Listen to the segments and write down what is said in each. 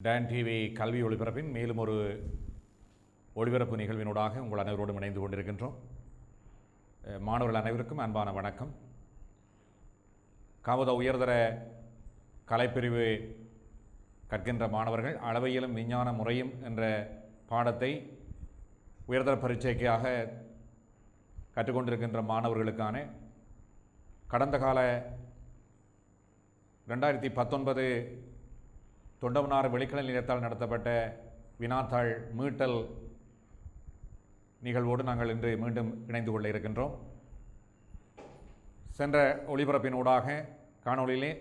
Don TV கல்வி ஒளிபரப்பின் மேலும் ஒரு ஒளிபரப்பு நிகழ்வினூடாக உங்கள் அனைவரோடும் இணைந்து கொண்டிருக்கின்றோம். மாணவர்கள் அனைவருக்கும் அன்பான வணக்கம். காவத உயர்தர கலைப்பிரிவு கற்கின்ற மாணவர்கள் அளவையிலும் விஞ்ஞான முறையும் என்ற பாடத்தை உயர்தர பரீட்சைக்காக கற்றுக்கொண்டிருக்கின்ற மாணவர்களுக்கான கடந்த கால 2019 தொண்டமனார் வெளிக்கலை நிலையத்தால் நடத்தப்பட்ட வினாத்தாள் மீட்டல் நிகழ்வோடு நாங்கள் இன்று மீண்டும் இணைந்து கொள்ள இருக்கின்றோம். சென்ற ஒளிபரப்பினூடாக காணொளியிலே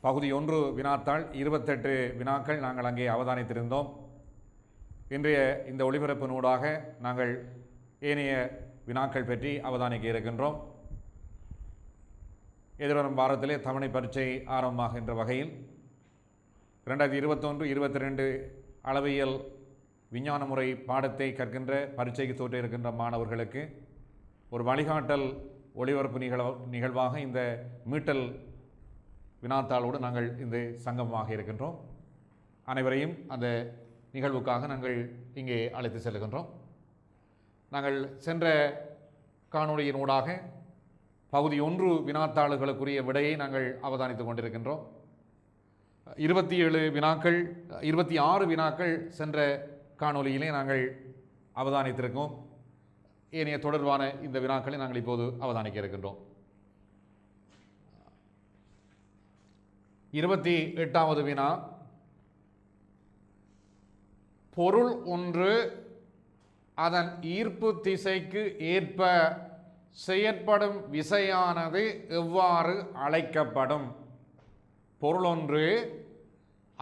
பகுதி 1 வினாத்தாள் 28 வினாக்கள் நாங்கள் அங்கே அவதானித்திருந்தோம். இன்றைய இந்த ஒளிபரப்பினூடாக நாங்கள் ஏனைய வினாக்கள் பற்றி அவதானிக்க இருக்கின்றோம். எதிர்வரும் வாரத்திலே தவணை பரீட்சை ஆரம்பமாகின்ற வகையில் 2021-22 அளவியல் விஞ்ஞான முறை பாடத்தை கற்கின்ற பரீட்சைக்கு தோற்று இருக்கின்ற மாணவர்களுக்கு ஒரு வழிகாட்டல் ஒளிபரப்பு நிகழ்வாக இந்த மீட்டல் வினாத்தாளோடு நாங்கள் இந்த சங்கமமாக இருக்கின்றோம். அனைவரையும் அந்த நிகழ்வுக்காக நாங்கள் இங்கே அழைத்து செல்கின்றோம். நாங்கள் சென்ற காணொளியினூடாக பகுதி 1 வினாத்தாளுகளுக்குரிய விடையை நாங்கள் அவதானித்து கொண்டிருக்கின்றோம். 27 வினாக்கள் 26 வினாக்கள் சென்ற காணொளியிலே நாங்கள் அவதானித்திருக்கோம். ஏனைய தொடர்பான இந்த வினாக்களை நாங்கள் இப்போது அவதானிக்க இருக்கின்றோம். 28வது வினா, பொருள் ஒன்று அதன் ஈர்ப்பு திசைக்கு ஏற்ப செயற்படும் விசையானது எவ்வாறு அழைக்கப்படும்? பொருள் ஒன்று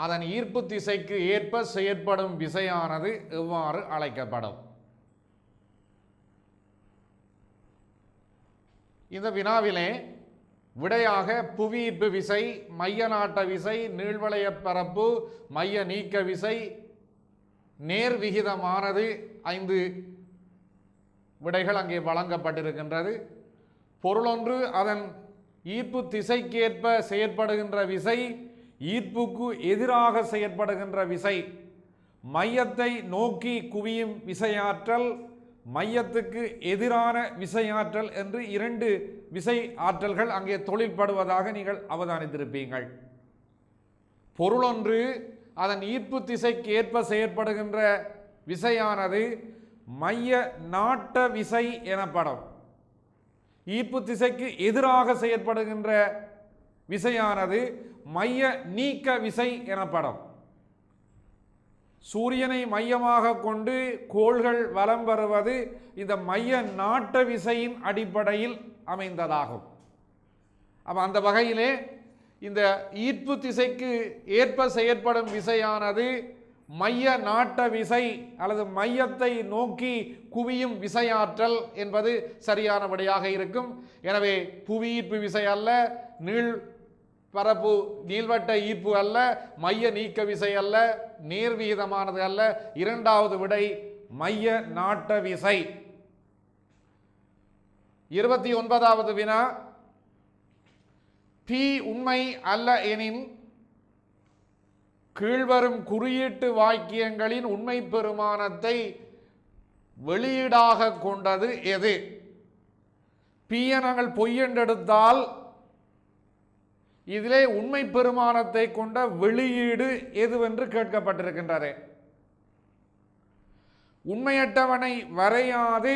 அதன் ஈர்ப்பு திசைக்கு ஏற்ப செயற்படும் விசையானது எவ்வாறு அழைக்கப்படும்? இந்த வினாவிலே விடையாக புவியீர்ப்பு விசை, மைய நாட்ட விசை, நீள்வளைய பரப்பு, மைய நீக்க விசை, நேர்விகிதமானது 5 விடைகள் அங்கே வழங்கப்பட்டிருக்கின்றது. பொருளொன்று அதன் ஈர்ப்பு திசைக்கேற்ப செயற்படுகின்ற விசை, ஈர்ப்புக்கு எதிராக செயற்படுகின்ற விசை, மையத்தை நோக்கி குவியும் விசையாற்றல், மையத்துக்கு எதிரான விசையாற்றல் என்று 2 விசை ஆற்றல்கள் அங்கே தொழில்படுவதாக நீங்கள் அவதானித்திருப்பீர்கள். பொருளொன்று அதன் ஈர்ப்பு திசைக்கு ஏற்ப செயற்படுகின்ற விசையானது மைய நாட்ட விசை எனப்படும். ஈர்ப்பு திசைக்கு எதிராக செயற்படுகின்ற விசையானது மைய நீக்க விசை எனப்படும். சூரியனை மையமாக கொண்டு கோள்கள் வலம் வருவது இந்த மைய நாட்ட விசையின் அடிப்படையில் அமைந்ததாகும். அப்ப அந்த வகையிலே இந்த ஈர்ப்பு திசைக்கு ஏற்ப செயற்படும் விசையானது மைய நாட்ட விசை அல்லது மையத்தை நோக்கி குவியும் விசையாற்றல் என்பது சரியான விடையாக இருக்கும். எனவே புவியீர்ப்பு விசை அல்ல, நீள்வட்ட ஈர்ப்பு அல்ல, மைய நீக்க விசை அல்ல, நேர்விகிதமானது அல்ல. 2வது விடை மைய நாட்ட விசை. 29வது வினா, P உண்மை அல்ல எனின் கீழ்வரும் குறியீட்டு வாக்கியங்களின் உண்மை பெறுமானத்தை வெளியீடாக கொண்டது எது? P-யை நாங்கள் பொய் என்றெடுத்தால் இதிலே உண்மை பெறுமானத்தை கொண்ட வெளியீடு எதுவென்று கேட்கப்பட்டிருக்கின்றது. உண்மையற்றவனை வரையாது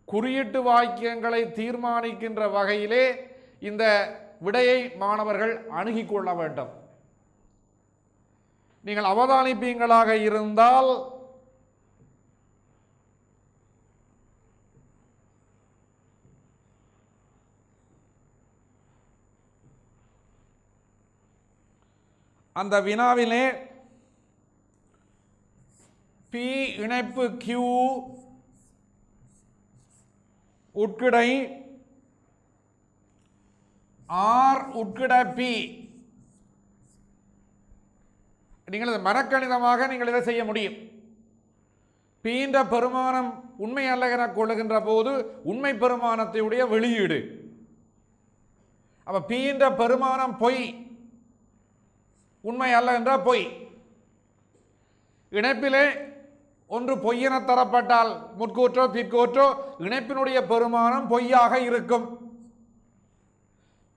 குறியீட்டு வாக்கியங்களை தீர்மானிக்கின்ற வகையிலே இந்த விடையை மாணவர்கள் அணுகிக் கொள்ள வேண்டும். நீங்கள் அவதானிப்பீங்களாக இருந்தால் அந்த வினாவிலே P இணைப்பு Q உட்கிடை R உட்கிட P, நீங்கள் மரக்கணிதமாக நீங்கள் இதை செய்ய முடியும். பீண்ட பெருமானம் உண்மை அல்ல என கொள்ளுகின்ற போது உண்மை பெருமானத்தையுடைய வெளியீடு. அப்ப பீண்ட பெருமானம் பொய், உண்மை அல்ல என்றால் பொய். இணைப்பிலே ஒன்று பொய்யென தரப்பட்டால் முற்கூற்றோ பிற்கூற்றோ இணைப்பினுடைய பெருமானம் பொய்யாக இருக்கும்.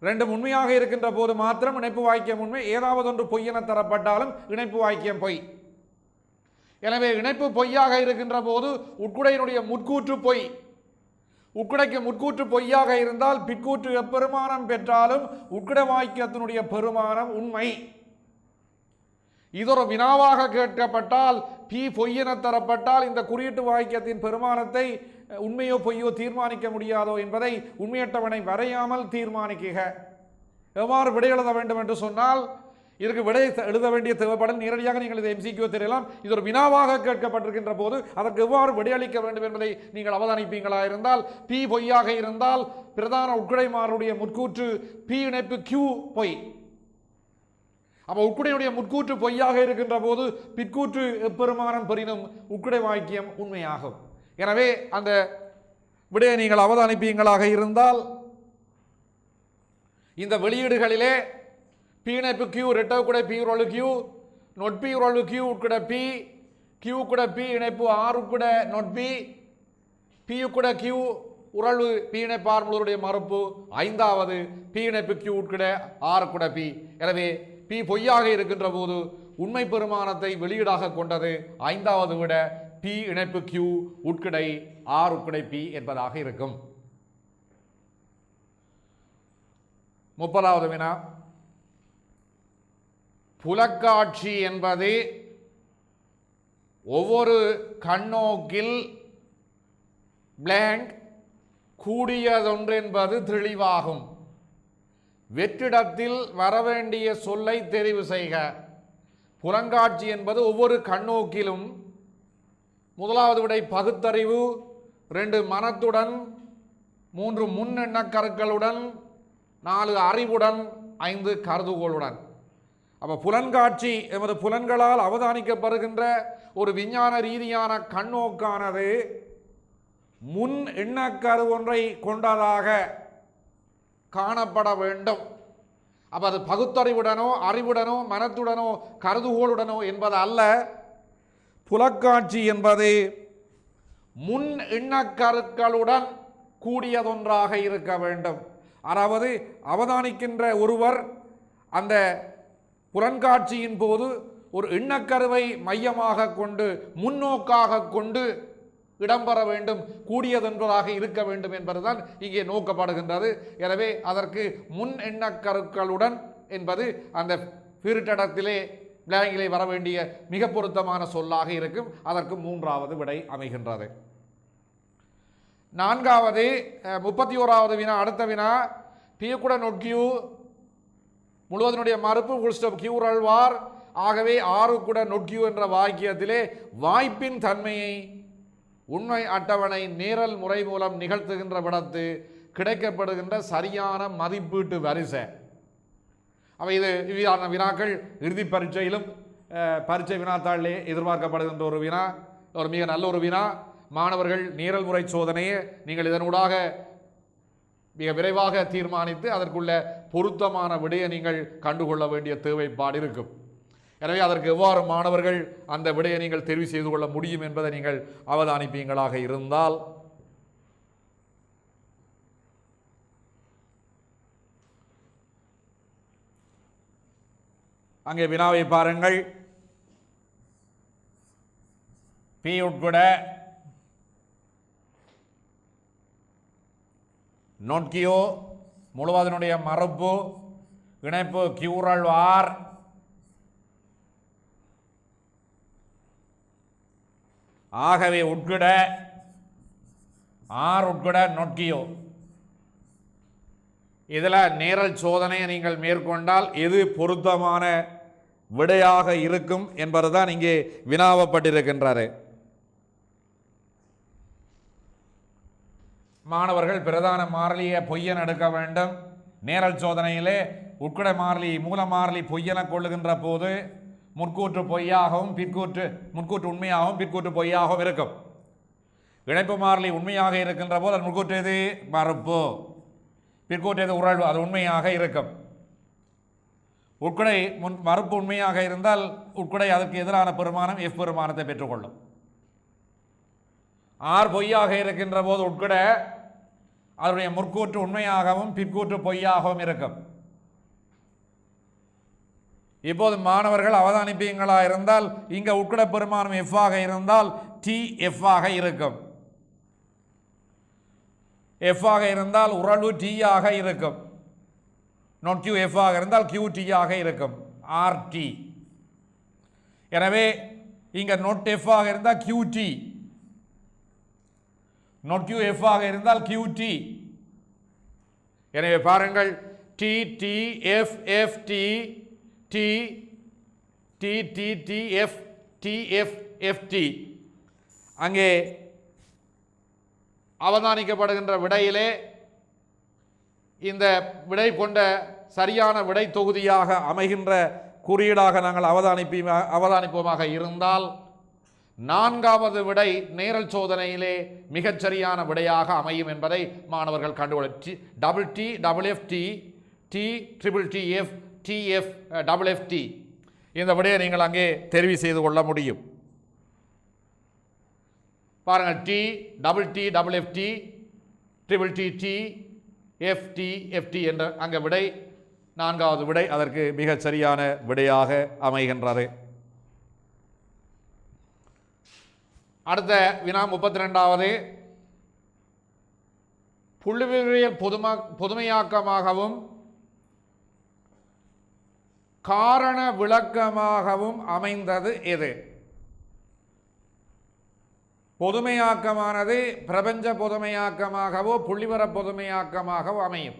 ரெண்டு உண்மையாக இருக்கின்ற போது மாத்திரம் இணைப்பு வாக்கியம் உண்மை. ஏதாவது ஒன்று பொய்யென தரப்பட்டாலும் இணைப்பு வாக்கியம் பொய். எனவே இணைப்பு பொய்யாக இருக்கின்ற போது உட்குடையினுடைய முற்கூற்று பொய். உட்குடைக்கு முற்கூற்று பொய்யாக இருந்தால் பிற்கூற்று எப்பெருமானம் பெற்றாலும் உட்குடை வாக்கியத்தினுடைய பெருமானம் உண்மை. இதொரு வினாவாக கேட்கப்பட்டால் பி பொய்யென தரப்பட்டால் இந்த குறியீட்டு வாக்கியத்தின் பெருமானத்தை உண்மையோ பொய்யோ தீர்மானிக்க முடியாதோ என்பதை உண்மையற்றவனை வரையாமல் தீர்மானிக்க. எவ்வாறு விடை எழுத வேண்டும் என்று சொன்னால் இதற்கு விடை எழுத வேண்டிய தேவைப்படும். நேரடியாக நீங்கள் இதை எம்சிக்யூ தெரியலாம். இது ஒரு வினாவாக கேட்கப்பட்டிருக்கின்ற போது அதற்கு எவ்வாறு விடையளிக்க வேண்டும் என்பதை நீங்கள் அவதானிப்பீங்களா இருந்தால் பி பொய்யாக இருந்தால் பிரதான உட்குடைமாருடைய முற்கூற்று பி இணைப்பு கியூ பொய். அப்போ உட்குடையுடைய முற்கூற்று பொய்யாக இருக்கின்ற போது பிற்கூற்று எப்பெருமானம் பெறினும் உட்குடை வாக்கியம் உண்மையாகும். எனவே அந்த விடையை நீங்கள் அவதானிப்பீங்களாக இருந்தால் இந்த வெளியீடுகளிலே பி இணைப்பு கியூ ரெட்டவு கூட பி உருளு கியூ நொட் பி உருளு கியூ உட்குட பி கியூ கூட பி இணைப்பு ஆறு கூட நொட் பி பி கூட கியூ உருளு பி இணைப்பு ஆறு முழுவதுடைய மறுப்பு ஐந்தாவது பி இணைப்பு கியூ உட்குட ஆறு கூட பி. எனவே பி பொய்யாக இருக்கின்ற போது உண்மை பெருமானத்தை வெளியீடாக கொண்டது ஐந்தாவது விட பி இணைப்பு கியூ உட்குடை ஆர் உட்குடை பி என்பதாக இருக்கும். 30வது வினா, புலக்காட்சி என்பது ஒவ்வொரு கண்ணோக்கில் பிளாங்க் கூடியதொன்று என்பது தெளிவாகும். வெற்றிடத்தில் வரவேண்டிய சொல்லை தெரிவு செய்க. புலங்காட்சி என்பது ஒவ்வொரு கண்ணோக்கிலும் முதலாவது விடை பகுத்தறிவு, 2 மனத்துடன், 3 முன்னெண்ணக்கருக்களுடன், 4 அறிவுடன், 5 கருதுகோளுடன். அப்போ புலன்காட்சி எமது புலன்களால் அவதானிக்கப்படுகின்ற ஒரு விஞ்ஞான ரீதியான கண்ணோக்கானது முன் எண்ணக்கரு ஒன்றை கொண்டதாக காணப்பட வேண்டும். அப்போ அது பகுத்தறிவுடனோ அறிவுடனோ மனத்துடனோ கருதுகோளுடனோ என்பது அல்ல. புலக்காட்சி என்பது முன் எண்ணக்கருக்களுடன் கூடியதொன்றாக இருக்க வேண்டும். அதாவது அவதானிக்கின்ற ஒருவர் அந்த புலன்காட்சியின் போது ஒரு எண்ணக்கருவை மையமாக கொண்டு முன்னோக்காக கொண்டு இடம்பெற வேண்டும், கூடியதொன்றாக இருக்க வேண்டும் என்பதுதான் இங்கே நோக்கப்படுகின்றது. எனவே அதற்கு முன் எண்ணக்கருக்களுடன் என்பது அந்த பிரிட்டடத்திலே பிளாங்கிலே வர வேண்டிய மிக பொருத்தமான சொல்லாக இருக்கும். அதற்கு 3வது விடை அமைகின்றது. 4வது 31வது வினா, அடுத்த வினா, பியக்குட நொட்கியூ முழுவதனுடைய மறுப்பு ஃபுல் ஸ்டாப் கியூரல்வார். ஆகவே ஆறுக்குட நொட்கியூ என்ற வாக்கியத்திலே வாய்ப்பின் தன்மையை உண்மை அட்டவணை நேரல் முறை மூலம் நிகழ்த்துகின்ற விடத்து கிடைக்கப்படுகின்ற சரியான மதிப்பீட்டு வரிசை. அவை இது இவ்வாறான வினாக்கள் இறுதி பரீட்சையிலும் பரீட்சை வினாத்தாளிலே எதிர்பார்க்கப்படுகின்ற ஒரு வினா, ஒரு மிக நல்ல ஒரு வினா. மாணவர்கள் நேரல் முறை சோதனையை நீங்கள் இதனூடாக மிக விரைவாக தீர்மானித்து அதற்குள்ள பொருத்தமான விடையை நீங்கள் கண்டுகொள்ள வேண்டிய தேவைப்பாடு இருக்கும். எனவே அதற்கு எவ்வாறு மாணவர்கள் அந்த விடையை நீங்கள் தெரிவு செய்து கொள்ள முடியும் என்பதை நீங்கள் அவதானிப்பீங்களாக இருந்தால் அங்கே வினாவை பாருங்கள். பி உட்குட நோட்கியோ முழுவதனுடைய மறுப்பு இணைப்பு கியூரல்வார். ஆகவே உட்குட ஆர் உட்குட நோட்கியோ. இதில் நேரல் சோதனையை நீங்கள் மேற்கொண்டால் எது பொருத்தமான விடையாக இருக்கும் என்பதுதான் இங்கே வினாவப்பட்டிருக்கின்றார். மாணவர்கள் பிரதான மாறிலியை பொய்யன் எடுக்க வேண்டும். நேரல் சோதனையிலே உட்குட மாறிலி மூல மாறிலி பொய்யென கொள்ளுகின்ற போது முற்கூற்று பொய்யாகவும் முற்கூற்று உண்மையாகவும் பிற்கூற்று பொய்யாகவும் இருக்கும். இணைப்பு மாறிலி உண்மையாக இருக்கின்ற போது அது முற்கூற்று எது மறுப்பு, பிற்கூற்று எது உறழ்வு, அது உண்மையாக இருக்கும். உட்கொடை மறுப்பு உண்மையாக இருந்தால் உட்கொடை அதற்கு எதிரான பெருமானம் எஃப் பெருமானத்தை பெற்றுக்கொள்ளும். ஆர் பொய்யாக இருக்கின்ற போது உட்கொடை அதனுடைய முற்கூற்று உண்மையாகவும் பிற்கூற்று பொய்யாகவும் இருக்கும். இப்போது மாணவர்கள் அவதானிப்பீங்களா இருந்தால் இங்க உட்கொடை பெருமானம் எஃப் ஆக இருந்தால் டி எஃப் ஆக இருக்கும். எஃப் ஆக இருந்தால் உறவு டி ஆக இருக்கும். நோட் கியூ எஃப் ஆக இருந்தால் கியூ டி ஆக இருக்கும். R T. எனவே இங்க நோட் எஃப் ஆக இருந்தால் Q T, not Q F ஆக இருந்தால் கியூ டி. எனவே பாருங்கள், T T F F T T T T T F T F F T. அங்கே அவதானிக்கப்படுகின்ற விடையிலே இந்த விடை கொண்ட சரியான விடை தொகுதியாக அமைகின்ற குறியீடாக நாங்கள் அவதானிப்போமாக இருந்தால் நான்காவது விடை நேரல் சோதனையிலே மிகச்சரியான விடையாக அமையும் என்பதை மாணவர்கள் கண்டுகொள்ள. Double T double F T T triple T F T F double F T. இந்த விடையை நீங்கள் அங்கே தெரிவு செய்து கொள்ள முடியும். பாருங்கள், T double T double F T triple T T F T F T என்ற அங்கே விடை நான்காவது விடை அதற்கு மிகச் சரியான விடையாக அமைகின்றது. அடுத்த வினா 32வது. புள்ளிவிவரியல் பொதுமையாக்கமாகவும் காரண விளக்கமாகவும் அமைந்தது எது? பொதுமையாக்கமானது பிரபஞ்ச பொதுமையாக்கமாகவோ புள்ளிவர பொதுமையாக்கமாகவோ அமையும்.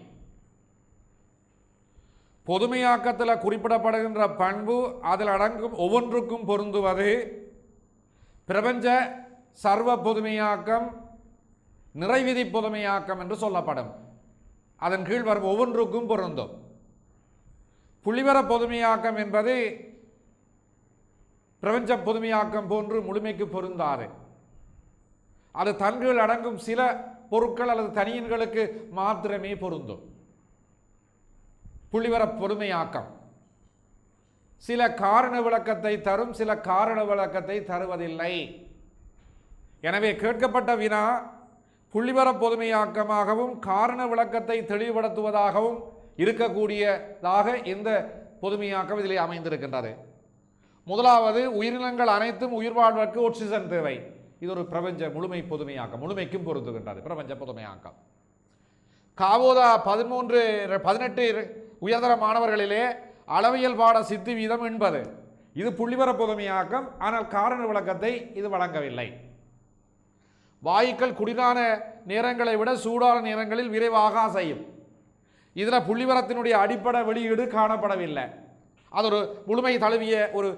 பொதுமையாக்கத்தில் குறிப்பிடப்படுகின்ற பண்பு அதில் அடங்கும் ஒவ்வொன்றுக்கும் பொருந்துவது பிரபஞ்ச சர்வ பொதுமையாக்கம், நிறைவிதி பொதுமையாக்கம் என்று சொல்லப்படும். அதன் கீழ் வரும் ஒவ்வொன்றுக்கும் பொருந்தும். புள்ளிவர பொதுமையாக்கம் என்பது பிரபஞ்ச பொதுமையாக்கம் போன்று முழுமைக்கு பொருந்தாது. அது தன்கீழ் அடங்கும் சில பொருட்கள் அல்லது தனியன்களுக்கு மாத்திரமே பொருந்தும். புள்ளிவர பொதுமையாக்கம் சில காரண விளக்கத்தை தரும், சில காரண விளக்கத்தை தருவதில்லை. எனவே கேட்கப்பட்ட வினா புள்ளிவர பொதுமையாக்கமாகவும் காரண விளக்கத்தை தெளிவுபடுத்துவதாகவும் இருக்கக்கூடியதாக இந்த பொதுமையாக்கம் இதிலே அமைந்திருக்கின்றது. முதலாவது, உயிரினங்கள் அனைத்தும் உயிர் வாழ்வதற்கு ஆக்சிஜன் தேவை. இது ஒரு பிரபஞ்ச முழுமை பொதுமையாக்கம், முழுமைக்கும் பொருந்துகின்றது பிரபஞ்ச பொதுமையாக்கம். காவோதா 18 உயர்தர மாணவர்களிலே அளவியல் பாட சித்தி வீதம் 80. இது புள்ளிவர பொதுமையாக்கம். ஆனால் காரண விளக்கத்தை இது வழங்கவில்லை. வாயுக்கள் குளிரான நேரங்களை விட சூடான நேரங்களில் விரைவாக அசையும். இதில் புள்ளிவரத்தினுடைய அடிப்படை வெளியீடு காணப்படவில்லை. அது ஒரு முழுமை தழுவிய ஒரு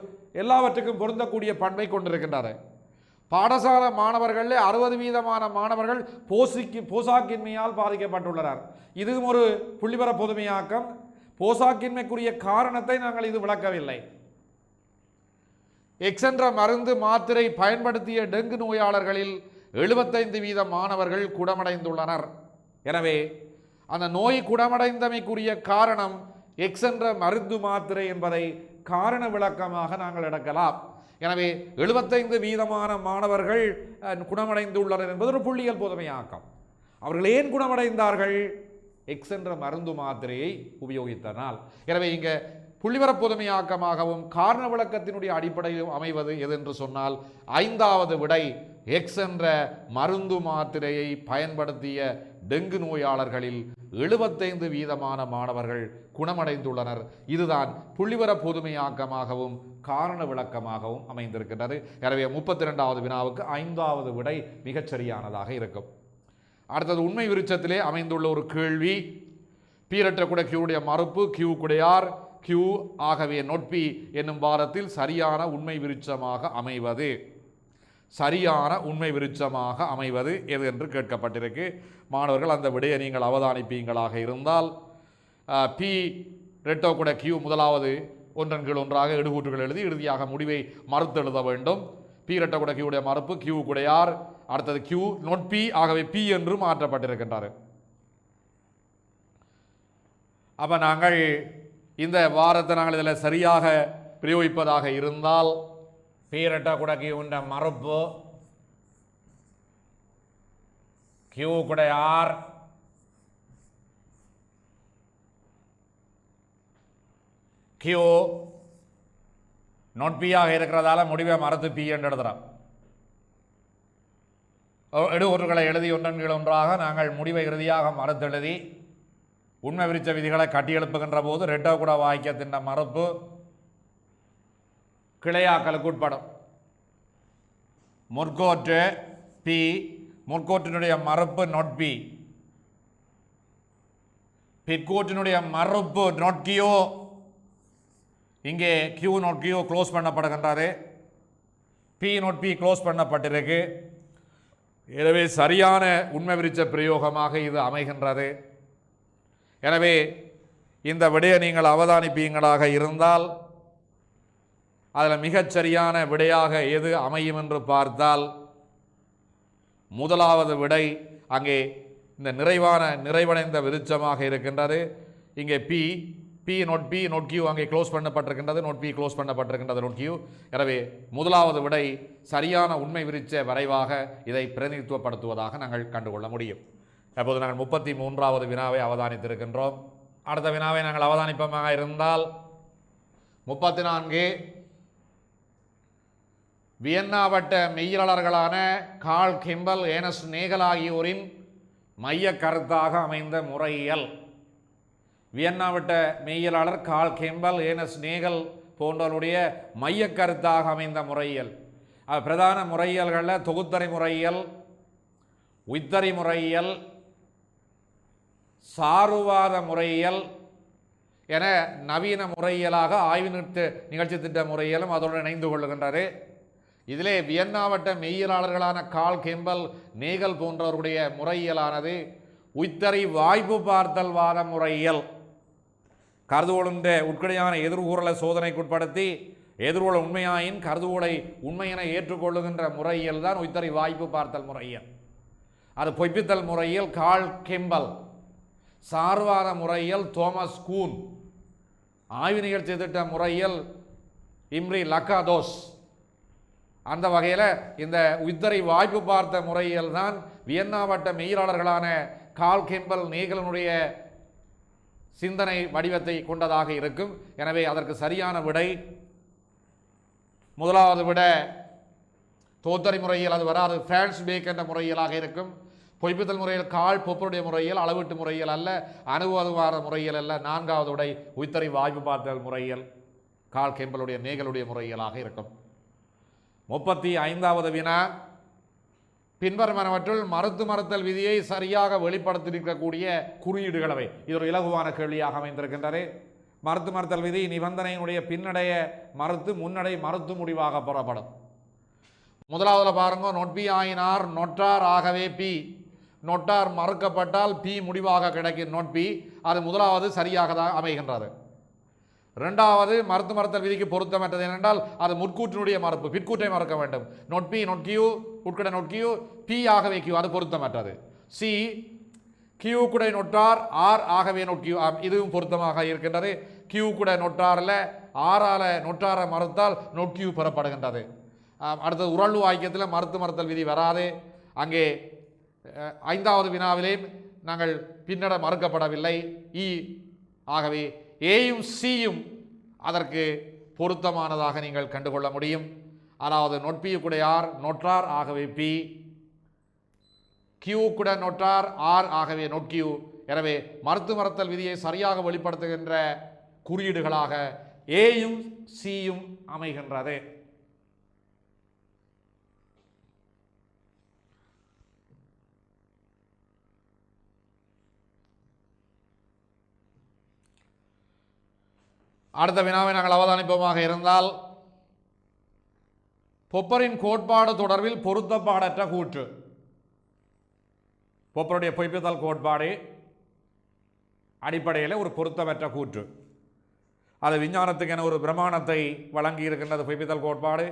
எல்லாவற்றுக்கும் பொருந்தக்கூடிய பண்பை கொண்டிருக்கின்றது. பாடசாலை மாணவர்களில் 60% மாணவர்கள் போசாக்கின்மையால் பாதிக்கப்பட்டுள்ளனர். இதுவும் ஒரு புள்ளிவர பொதுமையாக்கம். போசாக்கின்மைக்குரிய காரணத்தை நாங்கள் இது விளக்கவில்லை. எக்ஸ் என்ற மருந்து மாத்திரை பயன்படுத்திய டெங்கு நோயாளர்களில் 75% மாணவர்கள் குணமடைந்துள்ளனர். எனவே அந்த நோய் குணமடைந்தமைக்குரிய காரணம் எக்ஸ் என்ற மருந்து மாத்திரை என்பதை காரண விளக்கமாக நாங்கள் எடுக்கலாம். எனவே 75% மாணவர்கள் குணமடைந்துள்ளனர் என்பது ஒரு புள்ளியியல் பொதுமையாக்கம். அவர்கள் ஏன் குணமடைந்தார்கள்? எக்ஸ் என்ற மருந்து மாத்திரையை உபயோகித்தனால். எனவே இங்கே புள்ளிவர பொதுமையாக்கமாகவும் காரண விளக்கத்தினுடைய அடிப்படையில் அமைவது எது என்று சொன்னால் 5வது விடை எக்ஸ் என்ற மருந்து மாத்திரையை பயன்படுத்திய டெங்கு நோயாளர்களில் 75% மாணவர்கள் குணமடைந்துள்ளனர். இதுதான் புள்ளிவர பொதுமையாக்கமாகவும் காரண விளக்கமாகவும் அமைந்திருக்கின்றது. எனவே 32வது வினாவுக்கு 5வது விடை மிகச்சரியானதாக இருக்கும். அடுத்தது, உண்மை விருட்சத்திலே அமைந்துள்ள ஒரு கேள்வி. பீரற்ற குடை கியூடைய மறுப்பு கியூ குடையார் கியூ ஆகவே நொட்பி என்னும் வாரத்தில் சரியான உண்மை விருட்சமாக அமைவது, சரியான உண்மை விருட்சமாக அமைவது எது என்று கேட்கப்பட்டிருக்கு. மாணவர்கள் அந்த விடையை நீங்கள் அவதானிப்பீங்களாக இருந்தால் பி ரெட்டோ குடை கியூ முதலாவது ஒன்றன் கீழ் ஒன்றாக எடுகூற்றுகள் எழுதி இறுதியாக முடிவை மறுத்து எழுத வேண்டும். பி ரெட்டோ குடை கியூடைய மறுப்பு கியூ குடையார், அடுத்தது கியூ நோட் பி ஆகவே பி என்று மாற்றப்பட்டிருக்கின்றார். அப்போ நாங்கள் இந்த வாரத்தை நாங்கள் இதில் சரியாக பிரயோகிப்பதாக இருந்தால் பேரட்ட குடக்கி உண்ட மறுப்பு கியூ குடை ஆர் கியூ நோட் பியாக இருக்கிறதால முடிவை மறந்து பி என்று எழுதுகிறோம். எடுகொற்றுகளை எழுதி ஒன்றன் கீழ் ஒன்றாக நாங்கள் முடிவை இறுதியாக மறுத்தெழுதி உண்மை விரிச்ச விதிகளை கட்டியெழுப்புகின்ற போது ரெட்டோ கூட வாக்கியத்தின் மறுப்பு கிளையாக்கலுக்கு உட்படும். முற்கோற்று பி, முற்கோற்றினுடைய மறுப்பு நோட் பி, பிற்கோற்றினுடைய மறுப்பு நோட் கியூ. இங்கே கியூ நோட் கியூ க்ளோஸ் பண்ணப்படுகின்றது, பி நோட் பி க்ளோஸ் பண்ணப்பட்டிருக்கு. எனவே சரியான உண்மை விரிச்ச பிரயோகமாக இது அமைகின்றது. எனவே இந்த விடையை நீங்கள் அவதானிப்பீங்களாக இருந்தால் அதில் மிகச்சரியான விடையாக எது அமையும் என்று பார்த்தால் முதலாவது விடை அங்கே இந்த நிறைவடைந்த விருட்சமாக இருக்கின்றது. இங்கே பி நோட் கியூ அங்கே க்ளோஸ் பண்ணப்பட்டிருக்கின்றது, நோட் பி க்ளோஸ் பண்ணப்பட்டிருக்கின்றது நோட் கியூ. எனவே முதலாவது விடை சரியான உண்மை விரிச்ச வரைவாக இதை பிரதிநிதித்துவப்படுத்துவதாக நாங்கள் கண்டுகொள்ள முடியும். அப்போது நாங்கள் 33வது வினாவை அவதானித்திருக்கின்றோம். அடுத்த வினாவை நாங்கள் அவதானிப்பமாக இருந்தால் 34 வியன்னா வட்ட மெய்யியலாளர்களான கார்ல் கெம்பல், ஏனஸ் நேகல் ஆகியோரின் மைய கருத்தாக அமைந்த முறையியல். வியன்னா வட்ட மெய்யியலாளர் கார்ல் கெம்பல், ஏனஸ் நேகல் போன்றவருடைய மைய கருத்தாக அமைந்த முறையியல். பிரதான முறையியல்களில் தொகுத்தறி முறையியல், உய்த்தறி முறையியல், சார்புவாத முறையியல் என நவீன முறையியலாக ஆய்வு நிகழ்ச்சி திட்ட முறையியலும் அதோடு இணைந்து கொள்ளுகின்றது. இதிலே வியன்னாவட்ட மெய்யியலாளர்களான கார்ல் கெம்பல், நேகல் போன்றவருடைய முறையியலானது உய்த்தறி வாய்ப்பு பார்த்தல் வாத முறையியல். கருதுகோளுடைய உட்கடையான எதிர்கூறலை சோதனைக்குட்படுத்தி எதிர்கோள் உண்மையாயின் கருதுகோளை உண்மையென ஏற்றுக்கொள்ளுகின்ற முறையியல் தான் உய்த்தறி வாய்ப்பு பார்த்தல் முறையியல். அது பொய்ப்பித்தல் முறையில் கார்ல் கெம்பல், சார்வாத முறையில் தோமஸ் கூன், ஆய்வு நிகழ்ச்சி திட்ட முறையில் இம்ரி லக்காதோஸ். அந்த வகையில் இந்த உய்த்தறி வாய்ப்பு பார்த்த முறையில் தான் வியன்னாவட்ட மெய்யியலாளர்களான கார்ல் கெம்பல், நேகலனுடைய சிந்தனை வடிவத்தை கொண்டதாக இருக்கும். எனவே அதற்கு சரியான விடை முதலாவது விட தோத்தறி முறையில் அது வராது, பிரான்ஸ் பேக் என்ற முறையிலாக இருக்கும். பொய்ப்பித்தல் முறையில் கால் பொப்பருடைய முறையில், அளவீட்டு முறையில் அல்ல, அனுபவவாத முறையில் அல்ல. நான்காவது விடை உய்த்தறி வாய்ப்பு பார்த்தல் முறையில் கார்ல் கெம்பலுடைய நேகலுடைய முறையிலாக இருக்கும். 35வது வினா பின்வருவனவற்றுள் மறுத்தல் விதியை சரியாக வெளிப்படுத்தியிருக்கக்கூடிய குறியீடுகளவை. இது ஒரு இலகுவான கேள்வியாக அமைந்திருக்கின்றது. மறுத்தல் விதி நிபந்தனையினுடைய பின்னடைய மறுத்து முன்னடை மறுத்து முடிவாக பெறப்படும். முதலாவதுல பாருங்க, நொட் பி ஆயினார் நொட்டார் ஆகவே பி. நொட்டார் மறுக்கப்பட்டால் பி முடிவாக கிடைக்கும் நோட் பி. அது முதலாவது சரியாக தான் அமைகின்றது. இரண்டாவது மறுத்தல் விதிக்கு பொருத்தமற்றது ஏனென்றால் அது முற்கூற்றினுடைய மறுப்பு, பிற்கூற்றை மறுக்க வேண்டும். நோட் பி நோட் கியூ உட்கடை நோட் கியூ பி ஆகவே கியூ, அது பொருத்தமற்றது. சி கியூ குடை நொட்டார் ஆர் ஆகவே நோட் கியூ, இதுவும் பொருத்தமாக இருக்கின்றது. கியூ குடை நொட்டாரில் ஆறால நொட்டாரை மறுத்தால் நோட் கியூ பெறப்படுகின்றது. அடுத்தது உரள் வாக்கியத்தில் மறுத்தல் விதி வராது. அங்கே 5வது வினாவிலே நாங்கள் பின்னட மறுக்கப்படவில்லை இ. ஆகவே ஏயும் சியும் அதற்கு பொருத்தமானதாக நீங்கள் கண்டுகொள்ள முடியும். அதாவது நொட் பி கூட ஆர் நொட்டார் ஆகவே பி, கியூ கூட நொட்டார் ஆர் ஆகவே நொட் கியூ. எனவே மறுத்தல் விதியை சரியாக வெளிப்படுத்துகின்ற குறியீடுகளாக ஏயும் சியும் அமைகின்றது. அடுத்த வினாவை நாங்கள் அவதானிப்போமாக இருந்தால் பொப்பரின் கோட்பாடு தொடர்பில் பொருத்தப்பாடற்ற கூற்று. பொப்பருடைய பொய்ப்பித்தல் கோட்பாடு அடிப்படையில் ஒரு பொருத்தமற்ற கூற்று. அது விஞ்ஞானத்துக்கு என ஒரு பிரமாணத்தை வழங்கி இருக்கின்றது. பொய்ப்பித்தல் கோட்பாடு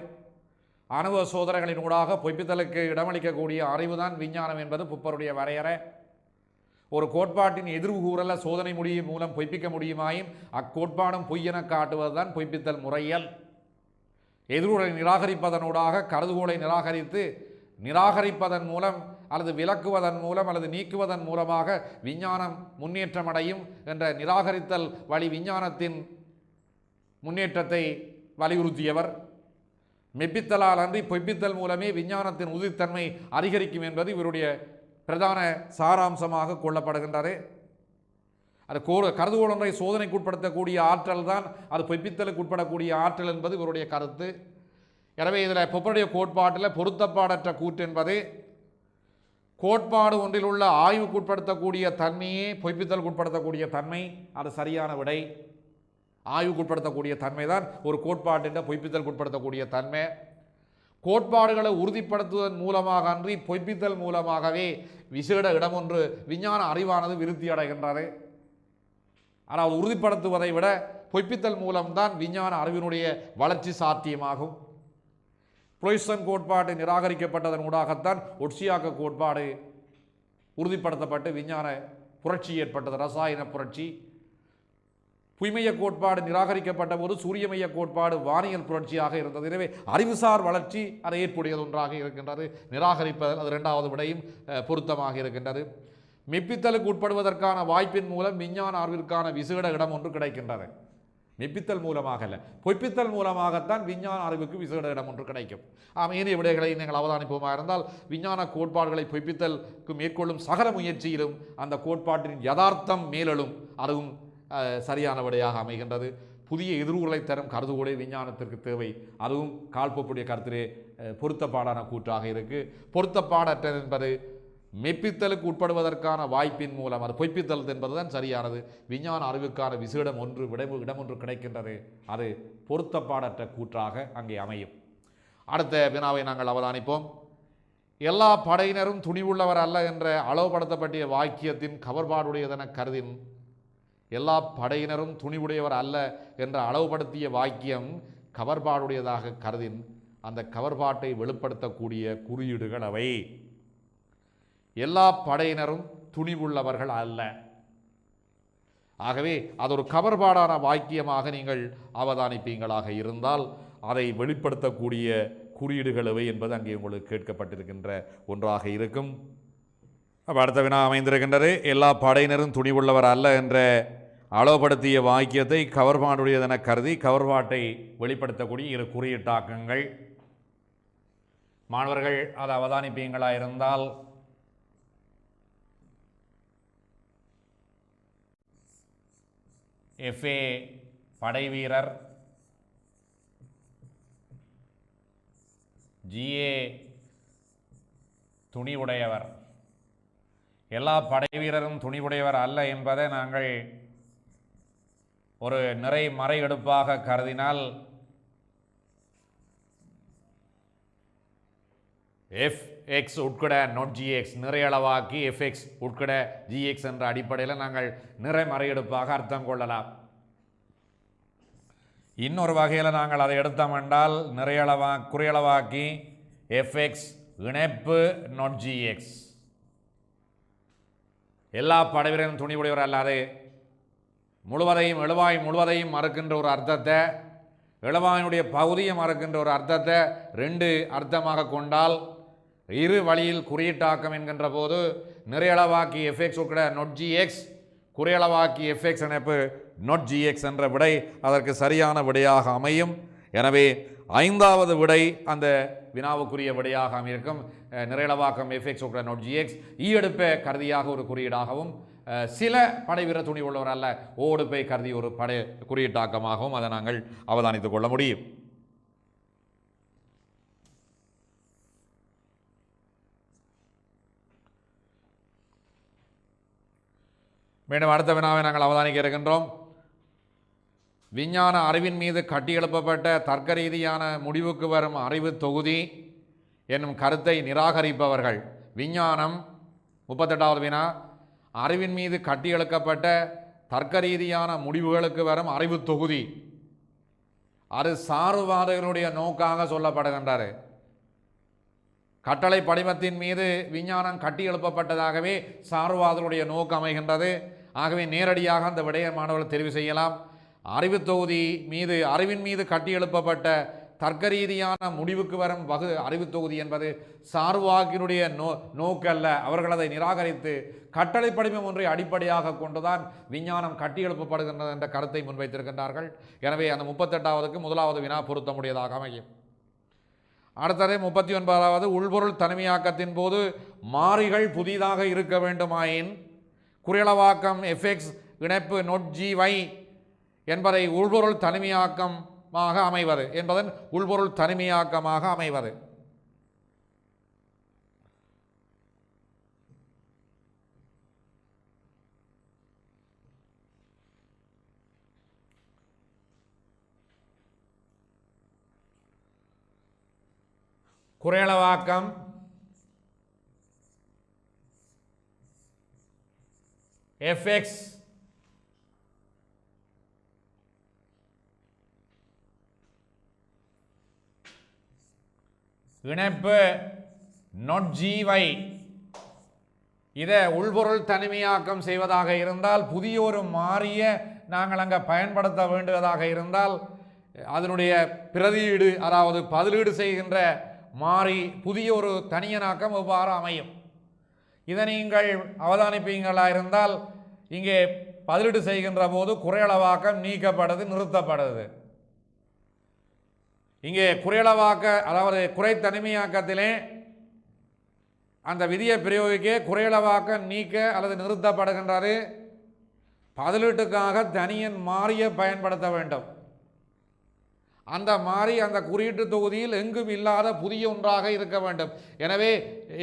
அனுபவ சோதனைகளின் ஊடாக பொய்ப்பித்தலுக்கு இடமளிக்கக்கூடிய அறிவுதான் விஞ்ஞானம் என்பது பொப்பருடைய வரையறை. ஒரு கோட்பாட்டின் எதிர்கூறலை சோதனை முடியும் மூலம் பொய்ப்பிக்க முடியுமாயின் அக்கோட்பாடும் பொய்யென காட்டுவதுதான் பொய்ப்பித்தல் முறையல். எதிர்வுரை நிராகரிப்பதனூடாக கருதுகோளை நிராகரிப்பதன் மூலம் அல்லது விலக்குவதன் மூலம் அல்லது நீக்குவதன் மூலமாக விஞ்ஞானம் முன்னேற்றமடையும் என்ற நிராகரித்தல் வழி விஞ்ஞானத்தின் முன்னேற்றத்தை வலியுறுத்தியவர். மெப்பித்தலால் அன்றி பொய்ப்பித்தல் மூலமே விஞ்ஞானத்தின் உறுதித்தன்மை அதிகரிக்கும் என்பது இவருடைய பிரதான சாராம்சமாக கொள்ளப்படுகின்றது. அது கருதுகோள் ஒன்றை சோதனைக்கு உட்படுத்தக்கூடிய ஆற்றல் தான் அது பொய்ப்பித்தலுக்கு உட்படக்கூடிய ஆற்றல் என்பது இவருடைய கருத்து. எனவே இதில் பொப்பருடைய கோட்பாட்டில் பொருத்தப்பாடற்ற கூற்று என்பது கோட்பாடு ஒன்றில் உள்ள ஆய்வுக்கு உட்படுத்தக்கூடிய தன்மையே பொய்ப்பித்தலுக்கு உட்படுத்தக்கூடிய தன்மை. அது சரியான விடை. ஆய்வுக்கு உட்படுத்தக்கூடிய தன்மை தான் ஒரு கோட்பாட்டின் பொய்ப்பித்தலுக்கு உட்படுத்தக்கூடிய தன்மை. கோட்பாடுகளை உறுதிப்படுத்துவதன் மூலமாக அன்றி பொய்ப்பித்தல் மூலமாகவே விசேட இடமொன்று விஞ்ஞான அறிவானது விருத்தி அடைகின்றது. ஆனால் உறுதிப்படுத்துவதை விட பொய்ப்பித்தல் மூலம்தான் விஞ்ஞான அறிவினுடைய வளர்ச்சி சாத்தியமாகும். புளோய்சன் கோட்பாடு நிராகரிக்கப்பட்டதன் ஊடாகத்தான் ஒட்சியாக்க கோட்பாடு உறுதிப்படுத்தப்பட்டு விஞ்ஞான புரட்சி ஏற்பட்டது, ரசாயன புரட்சி. புய்மைய கோட்பாடு நிராகரிக்கப்பட்ட போது சூரியமைய கோட்பாடு வானியல் புரட்சியாக இருந்தது. எனவே அறிவுசார் வளர்ச்சி அதை ஏற்புடையது ஒன்றாக இருக்கின்றது. நிராகரிப்பது அது இரண்டாவது விடையும் பொருத்தமாக இருக்கின்றது. மெப்பித்தலுக்கு உட்படுவதற்கான வாய்ப்பின் மூலம் விஞ்ஞான அறிவிற்கான விசேட இடம் ஒன்று கிடைக்கின்றது. மெப்பித்தல் மூலமாக அல்ல, பொய்ப்பித்தல் மூலமாகத்தான் விஞ்ஞான அறிவுக்கு விசேட இடம் ஒன்று கிடைக்கும். ஏனைய விடைகளை நீங்கள் அவதானிப்போமாக இருந்தால் விஞ்ஞான கோட்பாடுகளை பொய்ப்பித்தலுக்கு மேற்கொள்ளும் சகல முயற்சியிலும் அந்த கோட்பாட்டின் யதார்த்தம் மேலெழும், அதுவும் சரியான விடையாக அமைகின்றது. புதிய எதிர்வுகளை தரும் கருதுகோளே விஞ்ஞானத்திற்கு தேவை, அதுவும் கால்போப்புடைய கருத்திலே பொருத்தப்பாடான கூற்றாக இருக்கு. பொருத்தப்பாடற்றது என்பது மெப்பித்தலுக்கு உட்படுவதற்கான வாய்ப்பின் மூலம், அது பொய்ப்பித்தல் என்பதுதான் சரியானது. விஞ்ஞான அறிவுக்கான விசேடம் ஒன்று இடமொன்று கிடைக்கின்றது, அது பொருத்தப்பாடற்ற கூற்றாக அங்கே அமையும். அடுத்த வினாவை நாங்கள் அவதானிப்போம். எல்லா படையினரும் துணிவுள்ளவர் அல்ல என்ற அளவுபடுத்தப்பட்ட வாக்கியத்தின் கவர்பாடுடையதென கருதின், எல்லா படையினரும் துணிவுடையவர் அல்ல என்ற அளவுபடுத்திய வாக்கியம் கவர்பாடுடையதாக கருதின் அந்த கவர்பாட்டை வெளிப்படுத்தக்கூடிய குறியீடுகள் அவை. எல்லா படையினரும் துணிவுள்ளவர்கள் அல்ல. ஆகவே அது ஒரு கவர்பாடான வாக்கியமாக நீங்கள் அவதானிப்பீங்களாக இருந்தால் அதை வெளிப்படுத்தக்கூடிய குறியீடுகள் எவை என்பது அங்கே உங்களுக்கு கேட்கப்பட்டிருக்கின்ற ஒன்றாக இருக்கும். அப்போ அடுத்த வினா அமைந்திருக்கின்றது. எல்லா படையினரும் துணிவுள்ளவர் அல்ல என்ற அளவுபடுத்திய வாக்கியத்தை கவர்பாடுடையதென கருதி கவர்பாட்டை வெளிப்படுத்தக்கூடிய இரு குறியீட்டாக்கங்கள். மாணவர்கள் அதை அவதானிப்பீங்களாக இருந்தால் FA படைவீரர், GA துணிவுடையவர். எல்லா படைவீரரும் துணிவுடையவர் அல்ல என்பதை நாங்கள் ஒரு நிறை மறை எடுப்பாக கருதினால் FX உட்கட not GX நிறையளவாக்கி FX உட்கட GX என்ற அடிப்படையில் நாங்கள் நிறை மறையெடுப்பாக அர்த்தம் கொள்ளலாம். இன்னொரு வகையில் நாங்கள் அதை எடுத்தோம் என்றால் குறையளவாக்கி FX இணைப்பு not GX. எல்லா படைவீரரும் துணிவுடையவர் அல்லாது முழுவதையும் எழுவாய் முழுவதையும் மறுக்கின்ற ஒரு அர்த்தத்தை, எழுவாயினுடைய பகுதியை மறுக்கின்ற ஒரு அர்த்தத்தை ரெண்டு அர்த்தமாக கொண்டால் இரு வழியில் குறியீட்டாக்கம் என்கின்ற போது நிறையளவாக்கி FX உட்கட not GX, குறையளவாக்கி FX இணைப்பு not GX என்ற விடை அதற்கு சரியான விடையாக அமையும். எனவே ஐந்தாவது விடை அந்த வினாவுக்குரிய விடையாக அமைஇருக்கும். நிறையளவாக்கம் FX உட்கட not GX ஈயெடுப்பை கருதியாக ஒரு குறியீடாகவும் சில படைவீர துணி உள்ளவர் அல்ல ஓடுப்பை கருதி ஒரு படை குறியீட்டாக்கமாகவும் அதை நாங்கள் அவதானித்துக் கொள்ள முடியும். மீண்டும் அடுத்த வினாவை நாங்கள் அவதானிக்க இருக்கின்றோம். விஞ்ஞான அறிவின் மீது கட்டியெழுப்பப்பட்ட தர்க்க ரீதியான முடிவுக்கு வரும் அறிவு தொகுதி என்னும் கருத்தை நிராகரிப்பவர்கள். விஞ்ஞானம் 38வது வினா. அறிவின் மீது கட்டியெழுக்கப்பட்ட தர்க்க ரீதியான முடிவுகளுக்கு வரும் அறிவு தொகுதி, அது சார்புவாதிகளுடைய நோக்காக சொல்லப்படுகின்றது. கட்டளை படிமத்தின் மீது விஞ்ஞானம் கட்டி எழுப்பப்பட்டதாகவே சார்வாதனுடைய நோக்கம் அமைகின்றது. ஆகவே நேரடியாக அந்த விடய மாணவர்கள் தெரிவு செய்யலாம். அறிவு தொகுதி மீது அறிவின் மீது கட்டி எழுப்பப்பட்ட தர்க்க ரீதியான முடிவுக்கு வரும் அறிவு தொகுதி என்பது சார்வாக்கினுடைய நோக்கல்ல. அவர்கள் அதை நிராகரித்து கட்டளை படிமம் ஒன்றை அடிப்படையாக கொண்டுதான் விஞ்ஞானம் கட்டி எழுப்பப்படுகின்றது என்ற கருத்தை முன்வைத்திருக்கின்றார்கள். எனவே அந்த 38வது முதலாவது வினா பொருத்தமுடையதாக அமையும். அடுத்தது 39வது உள்பொருள் தனிமையாக்கத்தின் போது மாறிகள் புதிதாக இருக்க வேண்டுமாயின் குறியளவாக்கம் எஃப்எக்ஸ் இணைப்பு நொட் GY என்பதை உள்பொருள் தனிமையாக்கமாக அமைவது என்பதன் உள்பொருள் தனிமையாக்கமாக அமைவது. குறையளவாக்கம் fx இணைப்பு not GY இதை உள்பொருள் தனிமையாக்கம் செய்வதாக இருந்தால் புதிய ஒரு மாறிய நாங்கள் அங்கே பயன்படுத்த வேண்டுவதாக இருந்தால் அதனுடைய பிரதியீடு அதாவது பதிலீடு செய்கின்ற மாறி புதிய ஒரு தனியனாக்கம் எவ்வாறு அமையும். இதை நீங்கள் அவதானிப்பீங்களா இருந்தால் இங்கே பதிலீடு செய்கின்ற போது குறையளவாக்கம் நீக்கப்படுது, நிறுத்தப்படுது. இங்கே குறையளவாக்க அதாவது குறை தனிமையாக்கத்திலே அந்த விதியை பிரயோகிக்க குறையளவாக்கம் நீக்க அல்லது நிறுத்தப்படுகின்றது. பதிலீட்டுக்காக தனியன் மாறியை பயன்படுத்த வேண்டும். அந்த மாறி அந்த குறியீட்டு தொகுதியில் எங்கும் இல்லாத புதிய ஒன்றாக இருக்க வேண்டும். எனவே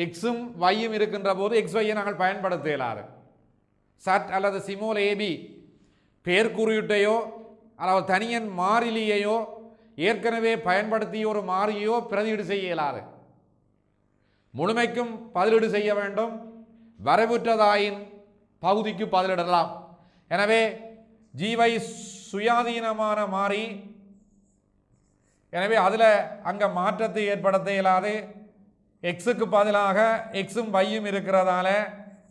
எக்ஸும் வையும் இருக்கின்ற போது எக்ஸ் வையை நாங்கள் பயன்படுத்த இயலாது. சட் அல்லது சிமோல் ஏபி பேர் குறியீட்டையோ அதாவது தனியன் மாறிலியையோ ஏற்கனவே பயன்படுத்திய ஒரு மாறியோ பிரதியீடு செய்ய இயலாது. முழுமைக்கும் பதிலீடு செய்ய வேண்டும். வரைவுற்றதாயின் பகுதிக்கு பதிலிடலாம். எனவே ஜீவை சுயாதீனமான மாறி, எனவே அதில் அங்கே மாற்றத்தை ஏற்படுத்த இயலாது. எக்ஸுக்கு பதிலாக எக்ஸும் வையும் இருக்கிறதால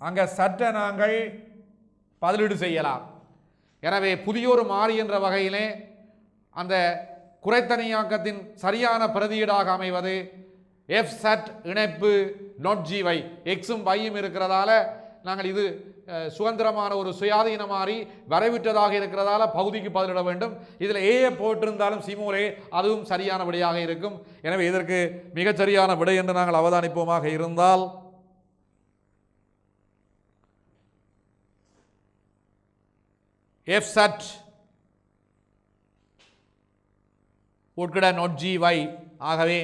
அங்கே சற்ற நாங்கள் பதிலீடு செய்யலாம். எனவே புதியொரு மாறி என்ற வகையிலே அந்த குறைத்தனியாக்கத்தின் சரியான பிரதியீடாக அமைவது எஃப் சட் இணைப்பு நொட் GY எக்ஸும் வையும் இருக்கிறதால நாங்கள் இது சுதந்திரமான ஒரு சுயாதீன மாறி வரைவிட்டதாக இருக்கிறதால பகுதிக்கு பதிலிட வேண்டும். இதில் ஏ போட்டிருந்தாலும் சிமோலே அதுவும் சரியான விடையாக இருக்கும். எனவே இதற்கு மிகச்சரியான விடை என்று நாங்கள் அவதானிப்போமாக இருந்தால் எஃப் சட் உட்கட நொட் GY. ஆகவே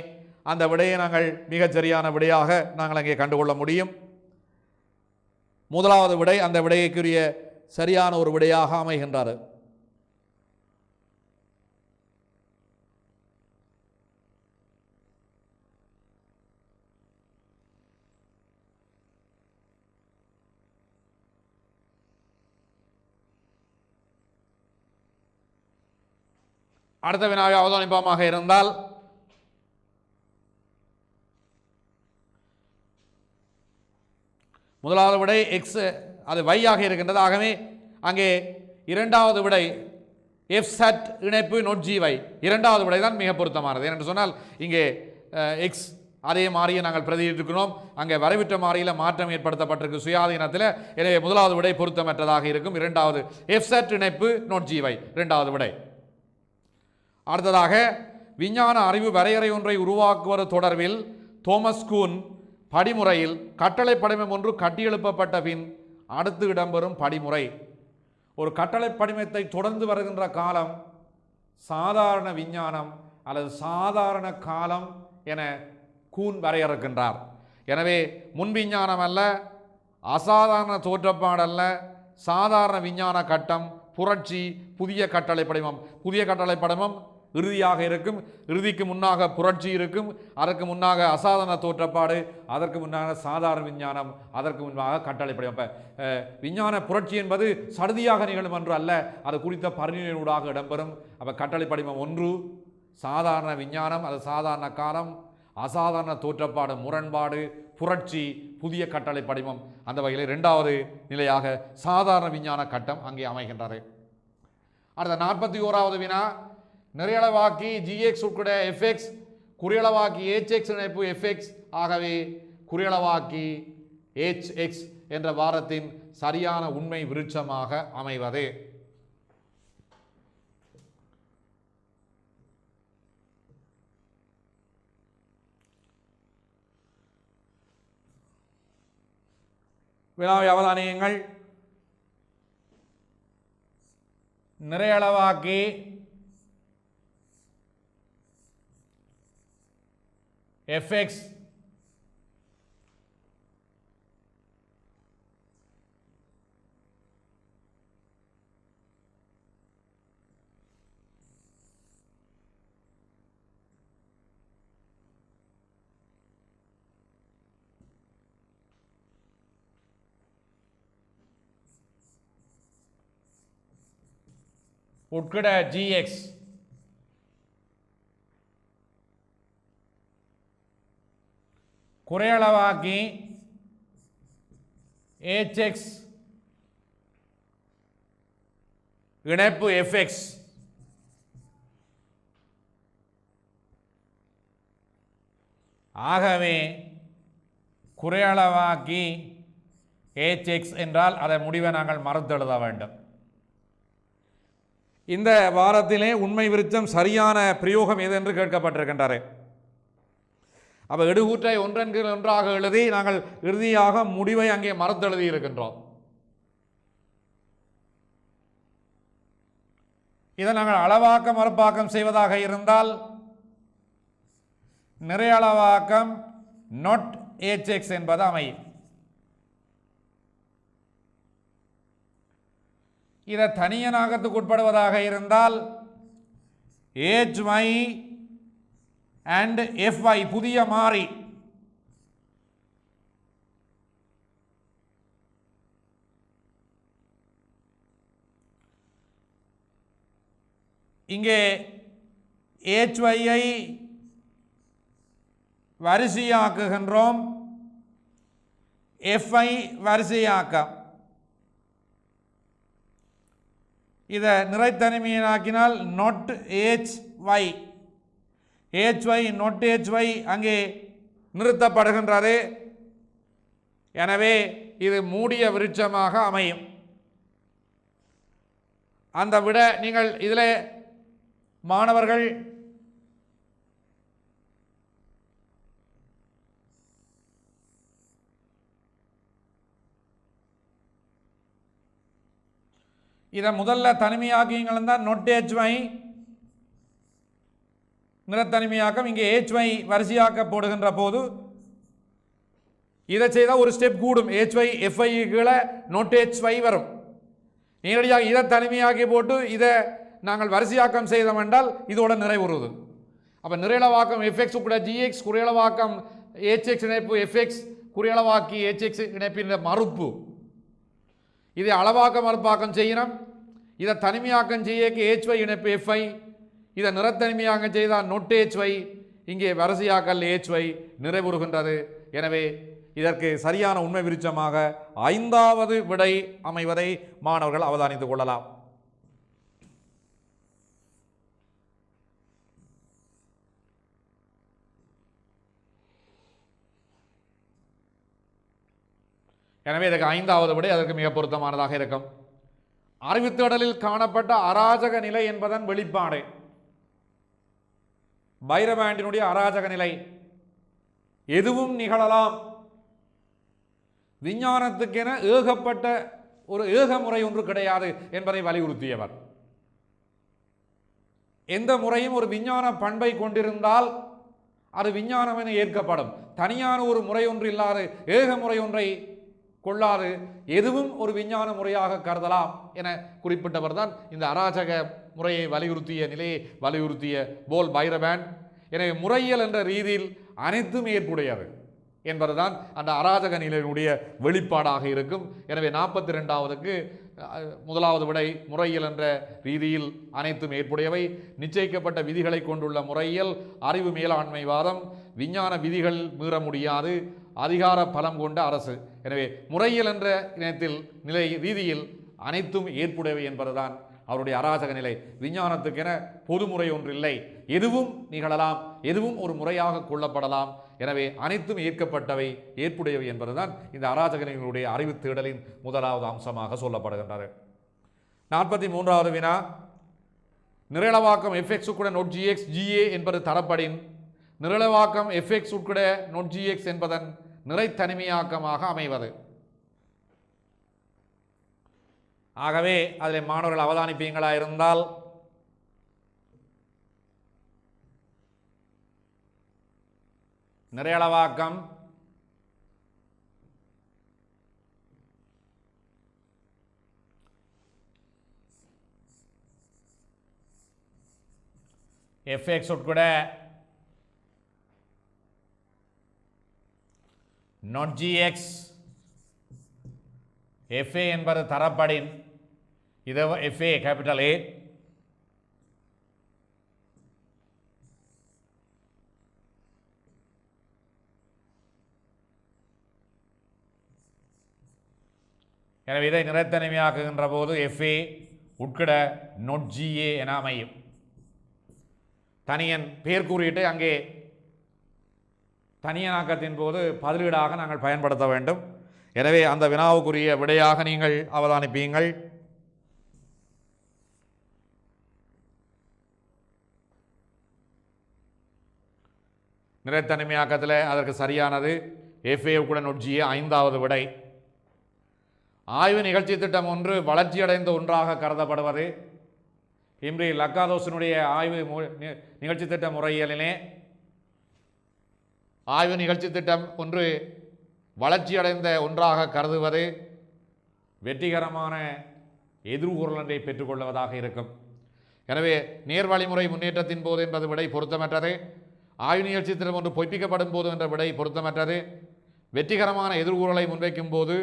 அந்த விடையை நாங்கள் மிகச்சரியான விடையாக நாங்கள் அங்கே கண்டுகொள்ள முடியும். முதலாவது விடை அந்த விடைக்குரிய சரியான ஒரு விடையாக அமைகின்றது. அடுத்த வினாவை அவதானிப்பமாக இருந்தால் முதலாவது விடை எக்ஸ் அது வையாக இருக்கின்றது. ஆகவே அங்கே இரண்டாவது விடை எஃப் சட் இணைப்பு நொட் GY இரண்டாவது விடை தான் மிக பொருத்தமானது. ஏனென்று சொன்னால் இங்கே எக்ஸ் அதே மாறியை நாங்கள் பிரதியிட்டிருக்கிறோம். அங்கே வரைவிட்ட மாறியில் மாற்றம் ஏற்படுத்தப்பட்டிருக்கு சுயாதீனத்தில். எனவே முதலாவது விடை பொருத்தமற்றதாக இருக்கும். இரண்டாவது எஃப் சட் இணைப்பு நொட் GY இரண்டாவது விடை. அடுத்ததாக விஞ்ஞான அறிவு வரையறை ஒன்றை உருவாக்குவது தொடர்பில் தோமஸ் கூன் படிமுறையில் கட்டளை படிமம் ஒன்று கட்டியெழுப்பப்பட்ட பின் அடுத்து இடம்பெறும் படிமுறை. ஒரு கட்டளை படிமத்தை தொடர்ந்து வருகின்ற காலம் சாதாரண விஞ்ஞானம் அல்லது சாதாரண காலம் என கூன் வரையறுக்கின்றார். எனவே முன் விஞ்ஞானம் அல்ல, அசாதாரண தோற்றப்பாடல்ல, சாதாரண விஞ்ஞான கட்டம், புரட்சி, புதிய கட்டளை படிமம். புதிய கட்டளை படிமம் இறுதியாக இருக்கும். இறுதிக்கு முன்னாக புரட்சி இருக்கும். அதற்கு முன்னாக அசாதாரண தோற்றப்பாடு, அதற்கு முன்னாக சாதாரண விஞ்ஞானம், அதற்கு முன்பாக கட்டளை படிமம். விஞ்ஞான புரட்சி என்பது சடுதியாக நிகழும் என்று அல்ல, அது குறித்த பரிணூடாக இடம்பெறும். அப்போ கட்டளை படிமம் ஒன்று சாதாரண விஞ்ஞானம், அது சாதாரண காலம், அசாதாரண தோற்றப்பாடு, முரண்பாடு, புரட்சி, புதிய கட்டளை படிமம். அந்த வகையில் இரண்டாவது நிலையாக சாதாரண விஞ்ஞான கட்டம் அங்கே அமைகின்றது. அடுத்த 41வது வினா, நிறையளவாக்கி GX உட்கூட FX, குறியளவாக்கி HX இணைப்பு FX. ஆகவே குறியளவாக்கி HX என்ற வாரத்தின் சரியான உண்மை விருட்சமாக அமைவது. வினாவை அவதானியுங்கள். நிறையளவாக்கி FX உட்கட GX குறையளவாக்கி HX இணைப்பு FX. ஆகவே குறையளவாக்கி HX என்றால் அதை முடிவை நாங்கள் மறுத்தெழுத வேண்டும். இந்த வாரத்திலே உண்மை விருத்தம் சரியான பிரயோகம் எது என்று கேட்கப்பட்டிருக்கின்றார். அப்போ எடுகூற்றை ஒன்றன் கீழ் ஒன்றாக எழுதி நாங்கள் இறுதியாக முடிவை அங்கே மறுத்தெழுதி இருக்கின்றோம். இதை நாங்கள் அளவாக்கம் மறுப்பாக்கம் செய்வதாக இருந்தால் நிறைய அளவாக்கம் not HX என்பது அமையும். இதை தனியனாகத்துக்கு உட்படுவதாக இருந்தால் HY and FY புதிய மாறி இங்கே HYயை வரிசையாக்குகின்றோம், FI வரிசையாக்கம். இதை நிறைத்தனிமையாக்கினால் not HY, HY not HY அங்கே நிறுத்தப்படுகின்றது. எனவே இது மூடிய விருட்சமாக அமையும். அந்த விட நீங்கள் இதில் மாணவர்கள் இதை முதல்ல தனிமையாக்கிங்கள் தான் not HY நிறத்தனிமையாக்கம். இங்கே HY வரிசையாக்க போடுகின்ற போது இதை செய்தால் ஒரு ஸ்டெப் கூடும். HY FI கீழே not HY வரும். நேரடியாக இதை தனிமையாக்கி போட்டு இதை நாங்கள் வரிசையாக்கம் செய்தோம் என்றால் இதோட நிறைவுறுது. அப்போ நிறையளவாக்கம் FX கூட GX, குறையளவாக்கம் HX இணைப்பு FX, குறியளவாக்கி HX இணைப்பின் மறுப்பு. இதை அளவாக்க மறுப்பாக்கம் செய்யணும். இதை தனிமையாக்கம் செய்ய HY இணைப்பு FI, இதை நிறத்தனிமையாக்கம் செய்தால் not HY, இங்கே வரிசையாக்கல் HY நிறைவுறுகின்றது. எனவே இதற்கு சரியான உண்மை விருட்சமாக 5வது விடை அமைவதை மாணவர்கள் அவதானித்துக் கொள்ளலாம். எனவே இதற்கு 5வது விடை அதற்கு மிக பொருத்தமானதாக இருக்கும். அறிவுத்தேடலில் காணப்பட்ட அராஜக நிலை என்பதன் வெளிப்பாடு. பைரபாண்டினுடைய அராஜக நிலை எதுவும் நிகழலாம், விஞ்ஞானத்துக்கென ஏகப்பட்ட ஒரு ஏக முறை ஒன்று கிடையாது என்பதை வலியுறுத்தியவர். எந்த முறையும் ஒரு விஞ்ஞான பண்பை கொண்டிருந்தால் அது விஞ்ஞானம் என ஏற்கப்படும். தனியான ஒரு முறை ஒன்று இல்லாது ஏக முறை ஒன்றை கொள்ளாது எதுவும் ஒரு விஞ்ஞான முறையாக கருதலாம் என குறிப்பிட்டவர் தான் இந்த அராஜக முறையை வலியுறுத்திய நிலையை வலியுறுத்திய போல் பைரபாண்ட். எனவே முறையியல் என்ற ரீதியில் அனைத்தும் ஏற்புடையது என்பதுதான் அந்த அராஜக நிலையினுடைய வெளிப்பாடாக இருக்கும். எனவே 42வதுக்கு 1வது விடை முறையியல் என்ற ரீதியில் அனைத்தும் ஏற்புடையவை. நிச்சயிக்கப்பட்ட விதிகளை கொண்டுள்ள முறையியல் அறிவு மேலாண்மைவாதம் விஞ்ஞான விதிகள் மீற முடியாது அதிகார பலம் கொண்ட அரசு. எனவே முறையியல் என்ற இனத்தில் நிலை ரீதியில் அனைத்தும் ஏற்புடையவை என்பதுதான் அவருடைய அராஜக நிலை. விஞ்ஞானத்துக்கென பொதுமுறை ஒன்றில்லை, எதுவும் நிகழலாம், எதுவும் ஒரு முறையாக கொள்ளப்படலாம். எனவே அனைத்தும் ஏற்கப்பட்டவை, ஏற்புடையவை என்பதுதான் இந்த அராஜக நிலைகளுடைய அறிவு தேடலின் முதலாவது அம்சமாக சொல்லப்படுகின்றது. 43வது வினா, நிரளவாக்கம் fx உட்குட not gx ga என்பது தரப்படின் நிரளவாக்கம் fx உட்குட not gx என்பதன் நிறைத்தனிமையாக்கமாக அமைவது. ஆகவே அதில் மாணவர்கள் அவதானிப்பீங்களா இருந்தால் நிறையளவாக்கம் fx உட்குட not gx fa என்பது தரப்படின் இது fa கேபிட்டல் A எனவே இதை நிறைத்தனிமையாக்குகின்ற போது fa உட்கட not ga என அமையும். தனியன் பெயர் குறியீட்டை அங்கே தனியனாக்கத்தின் போது பதிலீடாக நாங்கள் பயன்படுத்த வேண்டும். எனவே அந்த வினாவுக்குரிய விடையாக நீங்கள் அவதானிப்பீங்கள். நிறைத்தனிமையாக்கத்தில் அதற்கு சரியானது FA கூட நொட்ஜிய 5வது விடை. ஆய்வு நிகழ்ச்சி திட்டம் ஒன்று வளர்ச்சியடைந்த ஒன்றாக கருதப்படுவது. இம்ரி லக்காதோசனுடைய ஆய்வு நிகழ்ச்சி திட்ட முறையியலிலே ஆய்வு நிகழ்ச்சி திட்டம் ஒன்று வளர்ச்சியடைந்த ஒன்றாக கருதுவது வெற்றிகரமான எதிர்கூறலை பெற்றுக்கொள்வதாக இருக்கும். எனவே நேர்வழிமுறை முன்னேற்றத்தின் போது என்பது விடை பொருத்தமற்றது. ஆய்வு நிகழ்ச்சி திட்டம் ஒன்று பொய்ப்பிக்கப்படும் போது என்ற விடை பொருத்தமற்றது. வெற்றிகரமான எதிர்கூறலை முன்வைக்கும் போது,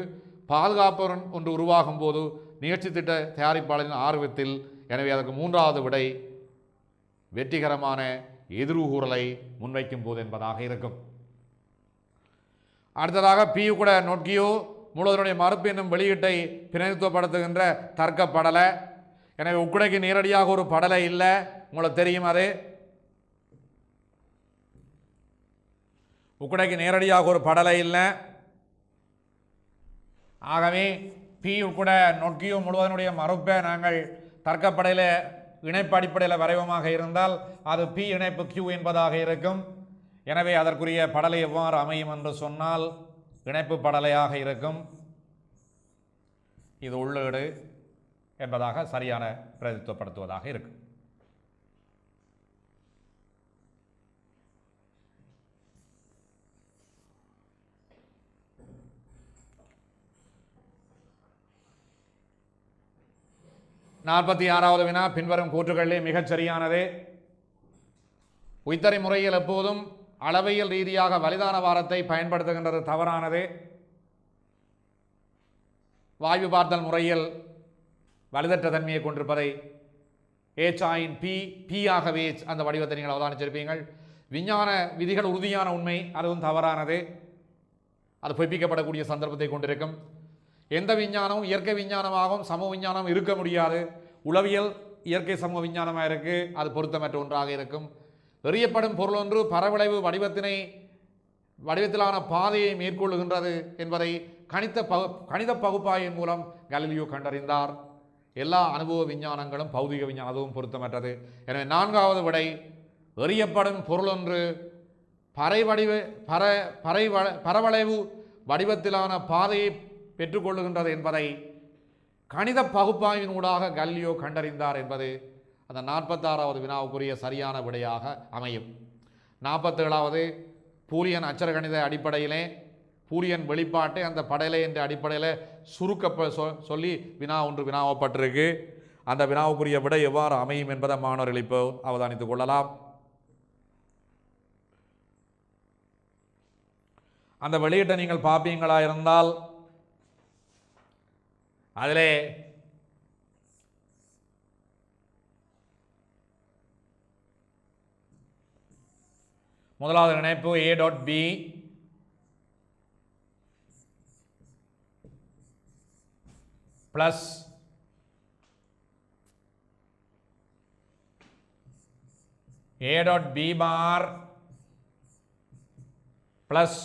பாதுகாப்பு ஒன்று உருவாகும் போது, நிகழ்ச்சி திட்ட தயாரிப்பாளரின் ஆர்வத்தில். எனவே அதற்கு 3வது விடை வெற்றிகரமான எதிர்கூறலை முன்வைக்கும் போது என்பதாக இருக்கும். அடுத்ததாக பி கூட நோட்கியோ மூலதனுடைய மறுப்பு என்னும் வெளியீட்டை பிரதிநிதித்துவப்படுத்துகின்ற தர்க்க படலை. எனவே உக்குடைக்கு நேரடியாக ஒரு படலை இல்லை, உங்களுக்கு தெரியும். அது உக்குடைக்கு நேரடியாக ஒரு படலை இல்லை. ஆகவே பி உட்குட நோட்கியோ முழுவதனுடைய மறுப்பை நாங்கள் தர்க்கப்படையில் இணைப்பு அடிப்படையில் வரைவமாக இருந்தால் அது பி இணைப்பு கியூ என்பதாக இருக்கும். எனவே அதற்குரிய படலை எவ்வாறு அமையும் என்று சொன்னால் இணைப்பு படலையாக இருக்கும். இது உள்ளீடு என்பதாக சரியான பிரதித்துவப்படுத்துவதாக இருக்கும். நாற்பத்தி 6வது வினா பின்வரும் கூற்றுகளிலே மிகச் சரியானது. உய்த்தறி முறையில் எப்போதும் அளவியல் ரீதியாக வலிதான வாரத்தை பயன்படுத்துகின்றது தவறானது. வாய்வு பார்த்தல் முறையில் வலுதற்ற தன்மையை கொண்டிருப்பதை ஏச்சாயின் பி ஆகவே அந்த வடிவத்தை நீங்கள் அவதானிச்சிருப்பீங்கள். விஞ்ஞான விதிகள் உறுதியான உண்மை, அதுவும் தவறானது. அது பொய்ப்பிக்கப்படக்கூடிய சந்தர்ப்பத்தை கொண்டிருக்கும். எந்த விஞ்ஞானமும் இயற்கை விஞ்ஞானமாகவும் சமூக விஞ்ஞானம் இருக்க முடியாது. உளவியல் இயற்கை சமூக விஞ்ஞானமாக இருக்கு, அது பொருத்தமற்ற ஒன்றாக இருக்கும். எறியப்படும் பொருள் ஒன்று பரவளைவு வடிவத்திலான பாதையை மேற்கொள்ளுகின்றது என்பதை கணித பகுப்பாய்வின் மூலம் கலிலியோ கண்டறிந்தார். எல்லா அனுபவ விஞ்ஞானங்களும் பௌதிக விஞ்ஞானம், அதுவும் பொருத்தமற்றது. எனவே 4வது விடை எறியப்படும் பொருள் ஒன்று பரவளைவு வடிவத்திலான பாதையை பெற்றுக்கொள்ளுகின்றது என்பதை கணித பகுப்பாய்வின் ஊடாக கலிலியோ கண்டறிந்தார் என்பது அந்த 46வது வினாவுக்குரிய சரியான விடையாக அமையும். 47வது பூலியன் அச்சரகணித அடிப்படையிலே பூலியன் வெளிப்பாட்டை அந்த படலை என்ற அடிப்படையில் சுருக்க சொல்லி வினா ஒன்று வினாவப்பட்டிருக்கு. அந்த வினாவுக்குரிய விடை எவ்வாறு அமையும் என்பதை மாணவர்கள் இப்போ அவதானித்துக் கொள்ளலாம். அந்த வெளியீட்டை நீங்கள் பார்ப்பீங்களா இருந்தால் அதிலே முதலாவது இணைப்பு a dot b plus a dot b bar plus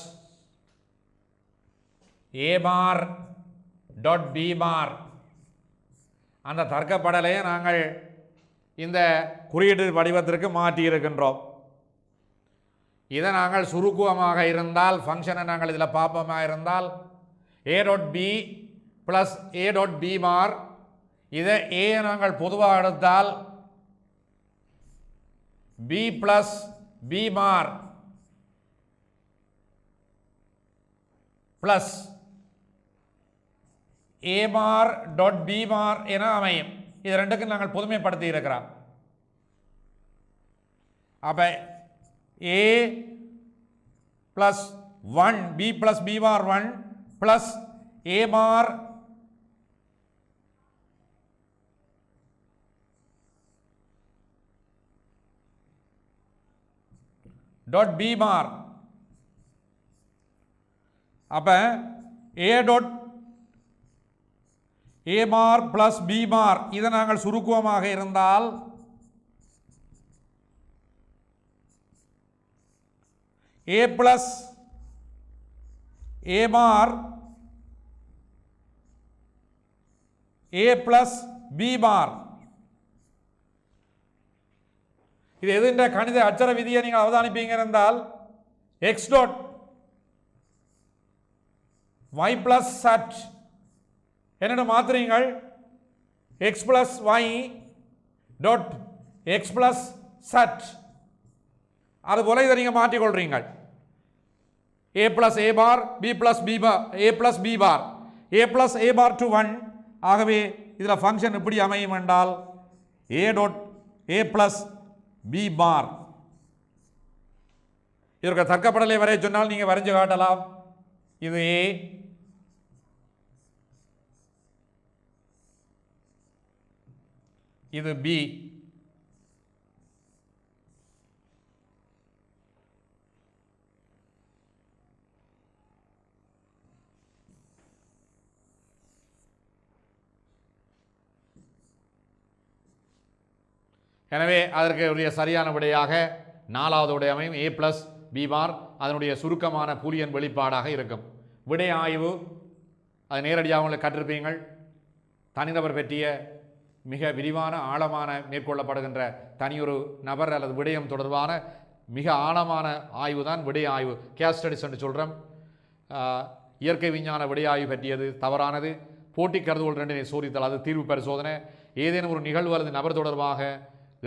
a bar dot b bar. அந்த தர்க்கப்படலையை நாங்கள் இந்த குறியீடு வடிவத்திற்கு மாற்றி இருக்கின்றோம். இதை நாங்கள் சுருக்குவமாக இருந்தால், ஃபங்க்ஷனை நாங்கள் இதில் பார்ப்போமாக இருந்தால் a dot b plus a dot b bar, இதை a நாங்கள் பொதுவாக எடுத்தால் b plus b bar plus a bar dot b bar என அமையும். இது ரெண்டுக்கும் நாங்கள் பொதுமைப்படுத்தி இருக்கிறோம். அப்போ a plus 1 b plus b bar 1 plus a bar dot b bar. அப்போ a dot a bar plus b bar, இதை நாங்கள் சுருக்குவமாக இருந்தால் a plus a bar a plus b bar. இது எதுன்ற கணித அச்சர விதியை நீங்கள் அவதானிப்பீங்க இருந்தால் x dot y plus z என்னென்ன மாற்றுறீங்கள், x plus y dot x plus z. அதுபோல இதை நீங்கள் மாற்றிக்கொள்றீங்கள். a plus a bar b plus b bar a plus b bar a plus a bar to 1. ஆகவே இதில் ஃபங்க்ஷன் இப்படி அமையும் என்றால் a dot a plus b bar. இதற்கு தர்க்கப்படலை வரைய சொன்னால் நீங்கள் வரைஞ்சு காட்டலாம். இது a, இது b, எனவே அதற்கு உரிய சரியான விடையாக நாலாவது விடை அமையும் a பிளஸ் b பார். அதனுடைய சுருக்கமான பூலியன் வெளிப்பாடாக இருக்கும். விடை ஆய்வு அது நேரடியாக உங்களுக்கு கற்றிருப்பீங்கள். தனிநபர் பற்றிய மிக விரிவான ஆழமான மேற்கொள்ளப்படுகின்ற தனியொரு நபர் அல்லது விடயம் தொடர்பான மிக ஆழமான ஆய்வு தான் விடை ஆய்வு, கேஸ் ஸ்டடிஸ் என்று சொல்கிறோம். இயற்கை விஞ்ஞான விடை ஆய்வு பற்றியது தவறானது. போட்டி கருதுகோள் ரெண்டினை சோதித்தல், அது தீர்வு பரிசோதனை. ஏதேனும் ஒரு நிகழ்வு அல்லது நபர் தொடர்பாக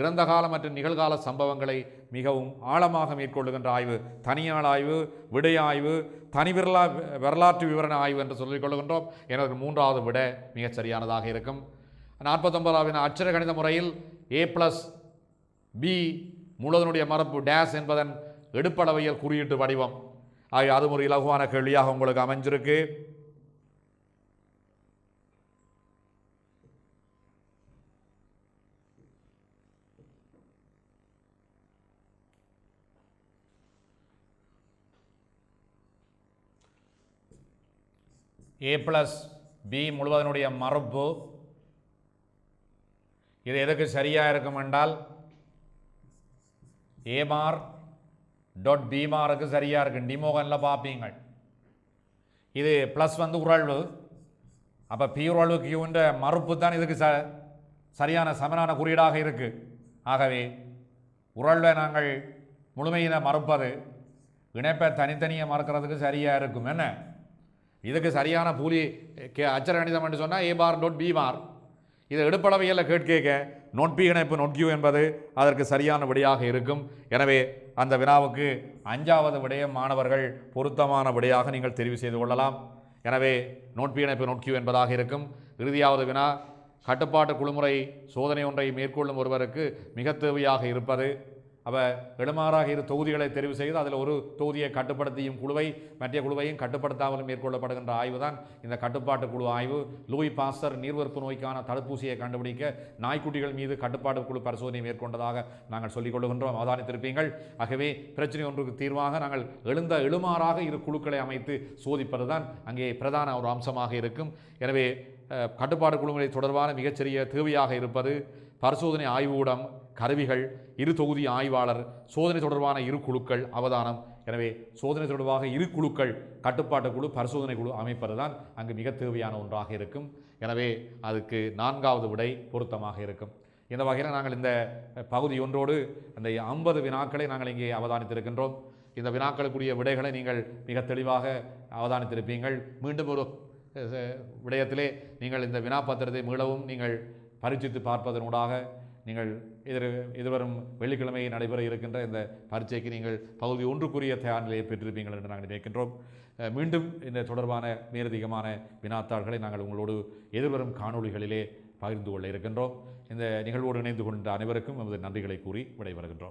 இறந்த கால மற்றும் நிகழ்கால சம்பவங்களை மிகவும் ஆழமாக மேற்கொள்ளுகின்ற ஆய்வு தனியாள் ஆய்வு, விடை ஆய்வு, தனி வரலாற்று விவரண ஆய்வு என்று சொல்லிக் கொள்ளுகின்றோம். எனக்கு மூன்றாவது விட மிகச் சரியானதாக இருக்கும். 49வது அச்சர கணித முறையில் a பிளஸ் b முழுவதனுடைய மரபு டேஸ் என்பதன் எடுப்பளவியல் குறியீட்டு வடிவம். ஆகிய அது ஒரு இலகுவான கேள்வியாக உங்களுக்கு அமைஞ்சிருக்கு. a பிளஸ் b முழுவதனுடைய மரபு இது எதுக்கு சரியாக இருக்கும் என்றால் a பார் டாட் b பாருக்கு சரியாக இருக்கும். டிமோகனில் பார்ப்பீங்க. இது ப்ளஸ் உறழ்வு. அப்போ p உறழ்வு கியூன்ற மறுப்பு தான் இதுக்கு சரியான சமனான குறியீடாக இருக்குது. ஆகவே உறழ்வை நாங்கள் முழுமையின மறுப்பது இணைப்பை தனித்தனியை மறுக்கிறதுக்கு சரியாக இருக்கும். என்ன இதுக்கு சரியான பூலி அச்சர கணிதம் என்று சொன்னால் a bar dot b bar. இதை எடுப்பளவையில் கேட்க நோட் பி இணைப்பு நோட் கியூ என்பது அதற்கு சரியான விடையாக இருக்கும். எனவே அந்த வினாவுக்கு 5வது விடயம் மாணவர்கள் பொருத்தமான விடையாக நீங்கள் தெரிவு செய்து கொள்ளலாம். எனவே நோட் பி இணைப்பு நோட் கியூ என்பதாக இருக்கும். இறுதியாவது வினா கட்டுப்பாட்டு குழுமுறை சோதனை ஒன்றை மேற்கொள்ளும் ஒருவருக்கு மிக தேவையாக இருப்பது அப்போ இடமாறாக இரு தொகுதிகளை தெரிவு செய்து அதில் ஒரு தொகுதியை கட்டுப்படுத்தியும் குழுவை மற்ற குழுவையும் கட்டுப்படுத்தாமலும் மேற்கொள்ளப்படுகின்ற ஆய்வு தான் இந்த கட்டுப்பாட்டு குழு ஆய்வு. லூயி பாஸ்டர் நீர்வரப்பு நோய்க்கான தடுப்பூசியை கண்டுபிடிக்க நாய்க்குட்டிகள் மீது கட்டுப்பாட்டு குழு பரிசோதனை மேற்கொண்டதாக நாங்கள் சொல்லிக் கொள்கின்றோம், அவதானித்திருப்பீங்கள். ஆகவே பிரச்சனை ஒன்றுக்கு தீர்வாக நாங்கள் எழுமாறாக இரு குழுக்களை அமைத்து சோதிப்பது தான் அங்கே பிரதான ஒரு அம்சமாக இருக்கும். எனவே கட்டுப்பாடு குழுமுறை தொடர்பான மிகச்சிறிய தேவையாக இருப்பது பரிசோதனை ஆய்வுக்கூடம், கருவிகள், இரு தொகுதி ஆய்வாளர், சோதனை தொடர்பான இரு குழுக்கள் அவதானம். எனவே சோதனை தொடர்பாக இரு குழுக்கள், கட்டுப்பாட்டு குழு, பரிசோதனை குழு அமைப்பது தான் அங்கு மிக தேவையான ஒன்றாக இருக்கும். எனவே அதுக்கு 4வது விடை பொருத்தமாக இருக்கும். இந்த வகையில் நாங்கள் இந்த பகுதி ஒன்றோடு அந்த 50 வினாக்களை நாங்கள் இங்கே அவதானித்திருக்கின்றோம். இந்த வினாக்களுக்குரிய விடைகளை நீங்கள் மிக தெளிவாக அவதானித்திருப்பீங்கள். மீண்டும் ஒரு விடயத்திலே நீங்கள் இந்த வினாப்பத்திரத்தை மீளவும் நீங்கள் பரீட்சித்து பார்ப்பதனூடாக நீங்கள் எதிர்வரும் வெள்ளிக்கிழமை நடைபெற இருக்கின்ற இந்த பரீட்சைக்கு நீங்கள் பகுதி ஒன்றுக்குரிய தயார் நிலையை பெற்றிருப்பீங்கள் என்று நாங்கள் நினைக்கின்றோம். மீண்டும் இந்த தொடர்பான மேலதிகமான வினாத்தாள்களை நாங்கள் உங்களோடு எதிர்வரும் காணொளிகளிலே பகிர்ந்து கொள்ள இருக்கின்றோம். இந்த நிகழ்வோடு இணைந்து கொண்ட அனைவருக்கும் நமது நன்றிகளை கூறி விடைபெறுகின்றோம்.